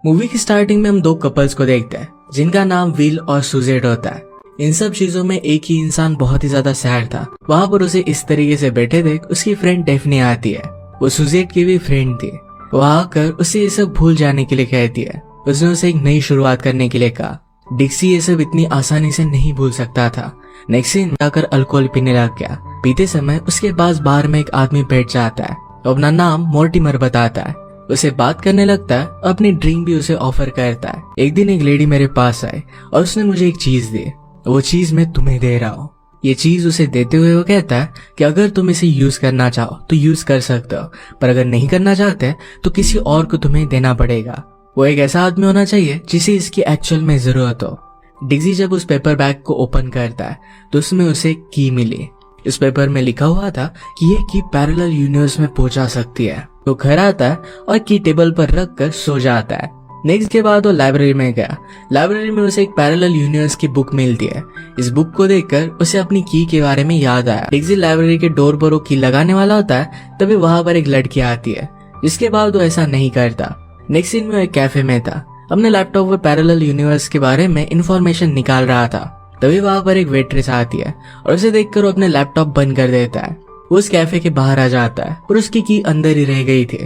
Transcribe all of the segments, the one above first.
Movie की starting में हम दो कपल्स को देखते हैं जिनका नाम विल और सुजेट होता है। इन सब चीजों में एक ही इंसान बहुत ही ज्यादा सैड था। वहां पर उसे इस तरीके से बैठे देख उसकी फ्रेंड डेफनी आती है। वो सुजेट की भी फ्रेंड थी। वो आकर उसे ये सब भूल जाने के लिए कहती है। उसने उसे एक नई शुरुआत करने के लिए कहा। डिक्सी ये सब इतनी आसानी से नहीं भूल सकता था। नेक्स्ट सीन जाकर अल्कोहल पीने लग गया। पीते समय उसके पास बार में एक आदमी बैठ जाता है। तो अपना नाम मोर्टिमर बताता है। उसे बात करने लगता है। अपनी ड्रिंक भी उसे ऑफर करता है। एक दिन एक लेडी मेरे पास आई और उसने मुझे एक चीज दी। वो चीज मैं तुम्हें दे रहा हूँ। ये चीज उसे देते हुए वो कहता है कि अगर तुम इसे यूज करना चाहो तो यूज कर सकते हो, पर अगर नहीं करना चाहते तो किसी और को तुम्हें देना पड़ेगा। वो एक ऐसा आदमी होना चाहिए जिसे इसकी एक्चुअल में जरूरत हो। डिक्सी जब उस पेपर बैग को ओपन करता है तो उसमें उसे की मिली। इस पेपर में लिखा हुआ था कि ये की पैरेलल यूनिवर्स में पहुंचा सकती है। तो घर आता है और की टेबल पर रख कर सो जाता है। नेक्स्ट के बाद वो लाइब्रेरी में गया। लाइब्रेरी में उसे एक पैरेलल यूनिवर्स की बुक मिलती है। इस बुक को देखकर उसे अपनी की के बारे में याद आया। डिक्सी लाइब्रेरी के डोर पर वो की लगाने वाला होता है, तभी वहां पर एक लड़की आती है। इसके बाद वो ऐसा नहीं करता। नेक्स्ट सीन में एक कैफे में था। अपने लैपटॉप पर पैरेलल यूनिवर्स के बारे में इंफॉर्मेशन निकाल रहा था। तभी वहां पर एक वेट्रेस आती है और उसे देखकर वो अपने लैपटॉप बंद कर देता है। वो उस कैफे के बाहर आ जाता है और उसकी की अंदर ही रह गई थी।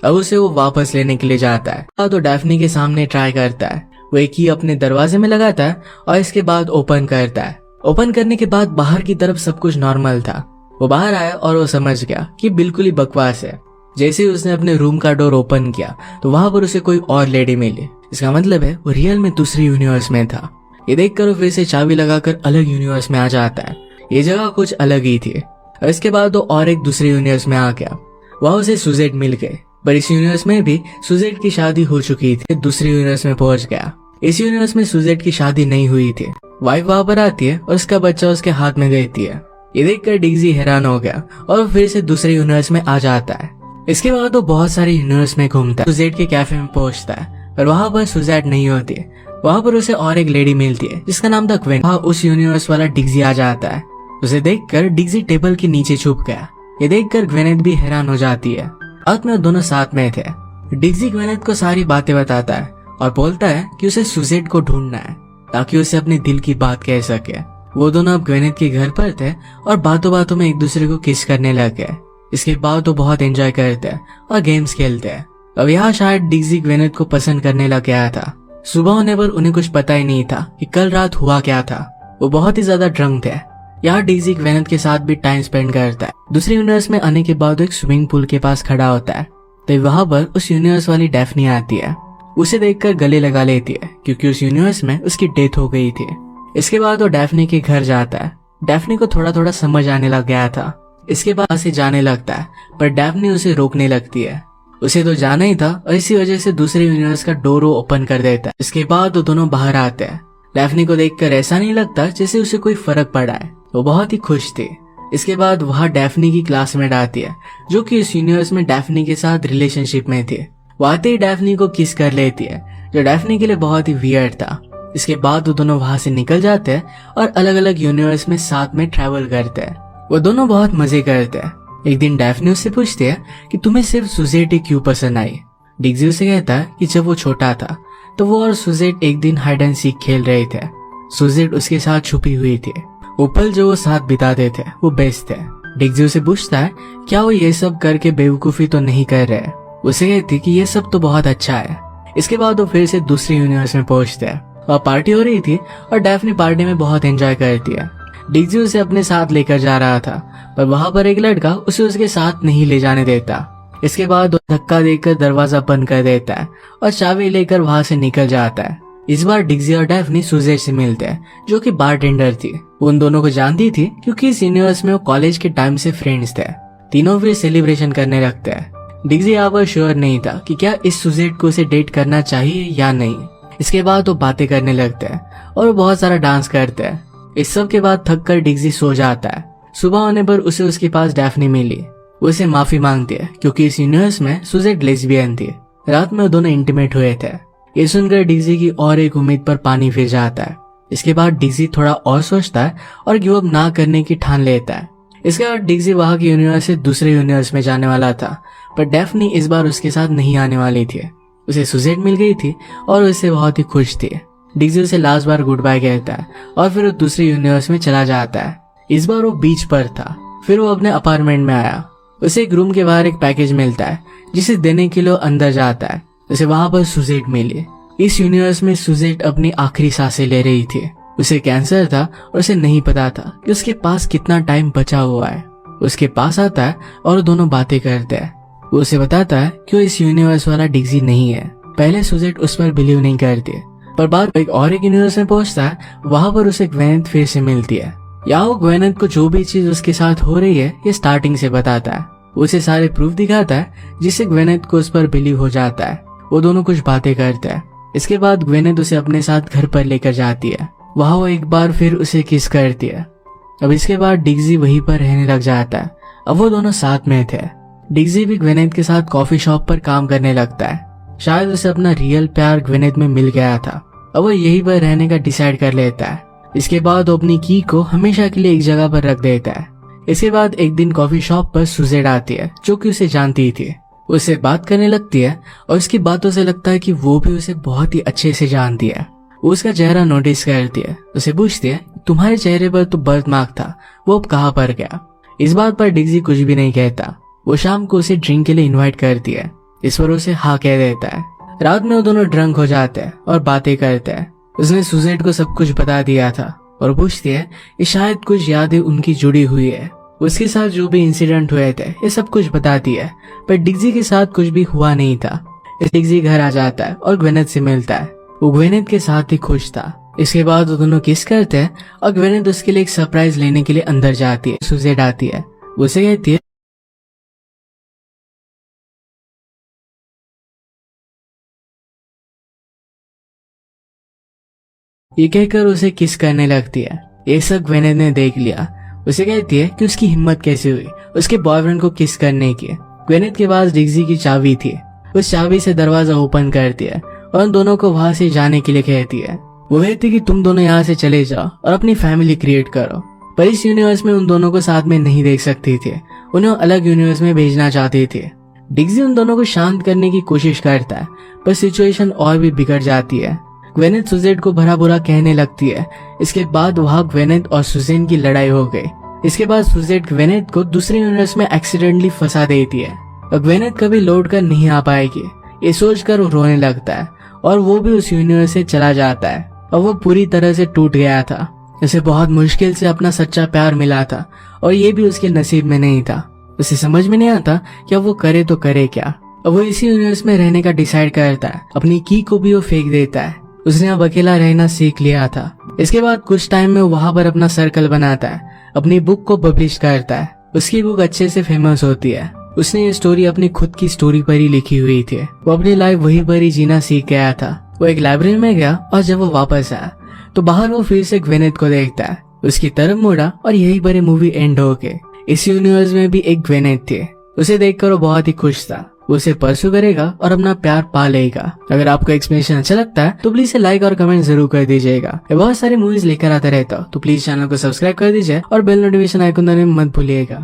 अब उसे वो वापस लेने के लिए जाता है तो डैफ्नी के सामने ट्राई करता है। वो एक की अपने दरवाजे में लगाता है और इसके बाद ओपन करता है। ओपन करने के बाद बाहर की तरफ सब कुछ नॉर्मल था। वो बाहर आया और वो समझ गया कि बिल्कुल ही बकवास है। जैसे ही उसने अपने रूम का डोर ओपन किया तो वहां पर उसे कोई और लेडी मिली। इसका मतलब है वो रियल में दूसरी यूनिवर्स में था। ये देखकर वो फिर से चाबी लगाकर अलग यूनिवर्स में आ जाता है। ये जगह कुछ अलग ही थी। और इसके बाद वो और एक दूसरे यूनिवर्स में आ गया। वहां उसे सुजेट मिल गए, पर इस यूनिवर्स में भी सुजेट की शादी हो चुकी थी। दूसरे यूनिवर्स में पहुंच गया। इस यूनिवर्स में सुजेट की शादी नहीं हुई थी। वाइफ वहां पर आती है और उसका बच्चा उसके हाथ में देती है। ये देखकर डिक्सी हैरान हो गया और फिर से दूसरे यूनिवर्स में आ जाता है। इसके बाद वो बहुत सारे यूनिवर्स में घूमता है। सुजेट के कैफे में पहुंचता है, पर वहां पर सुजेट नहीं होती। वहां पर उसे और एक लेडी मिलती है जिसका नाम था ग्वेन। वहां उस यूनिवर्स वाला डिक्सी आ जाता है। उसे देखकर डिक्सी टेबल के नीचे छुप गया। ये देखकर ग्वेनेथ भी हैरान हो जाती है। रात में दोनों साथ में थे। डिक्सी ग्वेनेथ को सारी बातें बताता है और बोलता है कि उसे सुजेट को ढूंढना है ताकि उसे अपने दिल की बात कह सके। वो दोनों अब ग्वेनेथ के घर पर थे और बातों बातों में एक दूसरे को किस करने लग गए। इसके बाद वो बहुत एंजॉय करते हैं और गेम्स खेलते हैं। अब यहाँ शायद डिक्सी ग्वेनेथ को पसंद करने लग गया था। सुबह होने पर उन्हें कुछ पता ही नहीं था कि कल रात हुआ क्या था। वो बहुत ही ज्यादा ड्रंक थे। यहाँ डिक्सी ग्वेनेथ के साथ भी टाइम स्पेंड करता है। दूसरे यूनिवर्स में आने के बाद एक स्विमिंग पूल के पास खड़ा होता है। तो वहां पर उस यूनिवर्स वाली डैफ्नी आती है। उसे देखकर गले लगा लेती है क्योंकि उस यूनिवर्स में उसकी डेथ हो गई थी। इसके बाद वो डैफ्नी के घर जाता है। डैफ्नी को थोड़ा थोड़ा समझ आने लग गया था। इसके बाद से जाने लगता है, पर डैफ्नी उसे रोकने लगती है। उसे तो जाना ही था और इसी वजह से दूसरे यूनिवर्स का डोर ओपन कर देता है। इसके बाद वो दोनों बाहर आते हैं। डैफ्नी को देखकर ऐसा नहीं लगता जैसे उसे कोई फर्क पड़ा है। वो बहुत ही खुश थी। इसके बाद वहाँ डैफ्नी की क्लासमेट आती है जो कि इस यूनिवर्स में डैफ्नी के साथ रिलेशनशिप में थी। वो आते ही डैफ्नी को किस कर लेती है जो डैफ्नी के लिए बहुत ही वियर्ड था। इसके बाद वो दोनों वहां से निकल जाते हैं और अलग अलग यूनिवर्स में साथ में ट्रैवल करते हैं। वो दोनों बहुत मजे करते हैं। एक दिन डैफ्नी उससे पूछती है कि तुम्हें सिर्फ सुजेट ही क्यों पसंद आई। डिक्सी उसे कहता है कि जब वो छोटा था तो वो और सुजेट एक दिन हाइड एंड सीक खेल रहे थे। सुजेट उसके साथ छुपी हुई थी। वो पल जो वो साथ बिताते थे वो बेस्ट थे। डिक्सी उसे पूछता है क्या वो ये सब करके बेवकूफी तो नहीं कर रहे। उसे कहती कि ये सब तो बहुत अच्छा है। इसके बाद वो फिर से दूसरे यूनिवर्स में पहुंचते हैं। वहाँ पार्टी हो रही थी और डैफ्नी पार्टी में बहुत एंजॉय करती है। डिक्सी उसे अपने साथ लेकर जा रहा था, पर वहां पर एक लड़का उसे उसके साथ नहीं ले जाने देता। इसके बाद वो धक्का देकर दरवाजा बंद कर देता है और चाबी लेकर वहां से निकल जाता है। इस बार डिक्सी और डैफ्नी सुजेट से मिलते हैं जो कि बारटेंडर थी। वो उन दोनों को जानती थी क्योंकि इस यूनिवर्स में वो कॉलेज के टाइम से फ्रेंड्स थे। तीनों फिर सेलिब्रेशन करने लगते हैं। डिक्सी यहाँ पर श्योर नहीं था कि क्या इस सुजेट को उसे डेट करना चाहिए या नहीं। इसके बाद वो बातें करने लगते हैं और वो बहुत सारा डांस करते हैं। इस सब के बाद थक कर डिक्सी सो जाता है। सुबह होने पर उसे उसके पास डैफ्नी मिली। वो उसे माफी मांगती है क्योंकि इस यूनिवर्स में सुजेट लेस्बियन थी। रात में वो दोनों इंटीमेट हुए थे। ये सुनकर डिक्सी की और एक उम्मीद पर पानी फिर जाता है। इसके बाद डिक्सी थोड़ा और सोचता है और गिव अप ना करने की ठान लेता है। इसके बाद डिक्सी वहां के यूनिवर्स से दूसरे यूनिवर्स में जाने वाला था, पर डैफ्नी इस बार उसके साथ नहीं आने वाली थी। उसे सुजेट मिल गई थी और उससे बहुत ही खुश थी। डिग्जी उसे लास्ट बार गुड बाय कहता है और फिर वो दूसरे यूनिवर्स में चला जाता है। इस बार वो बीच पर था। फिर वो अपने अपार्टमेंट में आया। उसे एक रूम के बाहर एक पैकेज मिलता है जिसे देने के लिए अंदर जाता है। उसे वहां पर सुजेट मिली। इस यूनिवर्स में सुजेट अपनी आखिरी सांसें ले रही थी। उसे कैंसर था और उसे नहीं पता था कि उसके पास कितना टाइम बचा हुआ है। उसके पास आता है और दोनों बातें करते हैं। वो उसे बताता है कि वो इस यूनिवर्स वाला डिग्जी नहीं है। पहले सुजेट उस पर बिलीव नहीं करती, पर बाद एक यूनिवर्स में पहुंचता है। वहां पर उसे ग्वेनेथ फिर से मिलती है। यहाँ वो ग्वेनेथ को जो भी चीज उसके साथ हो रही है ये स्टार्टिंग से बताता है। उसे सारे प्रूफ दिखाता है जिससे ग्वेनेथ को उस पर बिलीव हो जाता है। वो दोनों कुछ बातें करते हैं। इसके बाद ग्वेनेथ उसे अपने साथ घर पर लेकर जाती है। वहां वो एक बार फिर उसे किस करती है। अब इसके बाद डिग्जी वहीं पर रहने लग जाता है। अब वो दोनों साथ में थे। डिग्जी भी ग्वेनेथ के साथ कॉफी शॉप पर काम करने लगता है। शायद उसे अपना रियल प्यार ग्वेनेथ में मिल गया था। अब वो यहीं पर रहने का डिसाइड कर लेता है। इसके बाद वो अपनी की को हमेशा के लिए एक जगह पर रख देता है। इसके बाद एक दिन कॉफी शॉप पर सुजेट आती है जो कि उसे जानती थी। उससे बात करने लगती है और उसकी बातों से लगता है कि वो भी उसे बहुत ही अच्छे से जानती है। वो उसका चेहरा नोटिस करती है। उसे पूछती है तुम्हारे चेहरे पर तो बर्थ मार्क था, वो अब कहाँ पर गया। इस बात पर डिग्जी कुछ भी नहीं कहता। वो शाम को उसे ड्रिंक के लिए इनवाइट करती है। इस पर उसे हाँ कह देता है। रात में वो दोनों ड्रंक हो जाते हैं और बातें करते हैं। उसने सुजेट को सब कुछ बता दिया था और पूछती है कि शायद कुछ यादें उनकी जुड़ी हुई है। उसके साथ जो भी इंसिडेंट हुए थे ये सब कुछ बताती है, पर डिग्जी के साथ कुछ भी हुआ नहीं था। डिग्जी घर आ जाता है और ग्वेनेथ से मिलता है। वो ग्वेनेथ के साथ ही खुश था। इसके बाद वो दोनों किस करते हैं और ग्वेनेथ उसके लिए एक सरप्राइज लेने के लिए अंदर जाती है। सुजेट आती है। उसे कहती है ये कहकर उसे किस करने लगती है। ये सब ग्वेनेथ ने देख लिया। उसे कहती है कि उसकी हिम्मत कैसे हुई उसके बॉयफ्रेंड को किस करने की। ग्वेनेथ के पास डिग्जी की चाबी थी। उस चाबी से दरवाजा ओपन करती है और उन दोनों को वहां से जाने के लिए कहती है। वो कहती कि तुम दोनों यहाँ से चले जाओ और अपनी फैमिली क्रिएट करो। पर इस यूनिवर्स में उन दोनों को साथ में नहीं देख सकती थी। उन्हें अलग यूनिवर्स में भेजना चाहती थी। डिग्जी उन दोनों को शांत करने की कोशिश करता है, पर सिचुएशन और भी बिगड़ जाती है। ग्वेनेथ सुजेट को भला बुरा कहने लगती है। इसके बाद वहाँ ग्वेनेथ और सुजेन की लड़ाई हो गई। इसके बाद सुजेट ग्वेनेथ को दूसरे यूनिवर्स में एक्सीडेंटली फंसा देती है और ग्वेनेथ कभी लौट कर नहीं आ पाएगी। ये सोचकर वो रोने लगता है और वो भी उस यूनिवर्स से चला जाता है। और वो पूरी तरह से टूट गया था। उसे बहुत मुश्किल से अपना सच्चा प्यार मिला था और ये भी उसके नसीब में नहीं था। उसे समझ में नहीं आता कि अब वो करे तो करे क्या। अब वो इसी यूनिवर्स में रहने का डिसाइड करता है। अपनी की को भी वो फेंक देता है। उसने अब अकेला रहना सीख लिया था। इसके बाद कुछ टाइम में वहां पर अपना सर्कल बनाता है। अपनी बुक को पब्लिश करता है। उसकी बुक अच्छे से फेमस होती है। उसने ये स्टोरी अपनी खुद की स्टोरी पर ही लिखी हुई थी। वो अपनी लाइफ वहीं पर ही जीना सीख गया था। वो एक लाइब्रेरी में गया और जब वो वापस आया तो बाहर वो फिर से ग्वेनेथ को देखता है। उसकी तरफ मुड़ा और यही पर मूवी एंड हो गई। इस यूनिवर्स में भी एक ग्वेनेथ थी। उसे देखकर वो बहुत ही खुश था। वो उसे परसू करेगा और अपना प्यार पा लेगा। अगर आपको एक्सप्लेनेशन अच्छा लगता है तो प्लीज लाइक और कमेंट जरूर कर दीजिएगा। मैं बहुत सारी मूवीज लेकर आता रहता हूँ, तो प्लीज चैनल को सब्सक्राइब कर दीजिए और बेल नोटिफिकेशन आइकन दबाने मत भूलिएगा।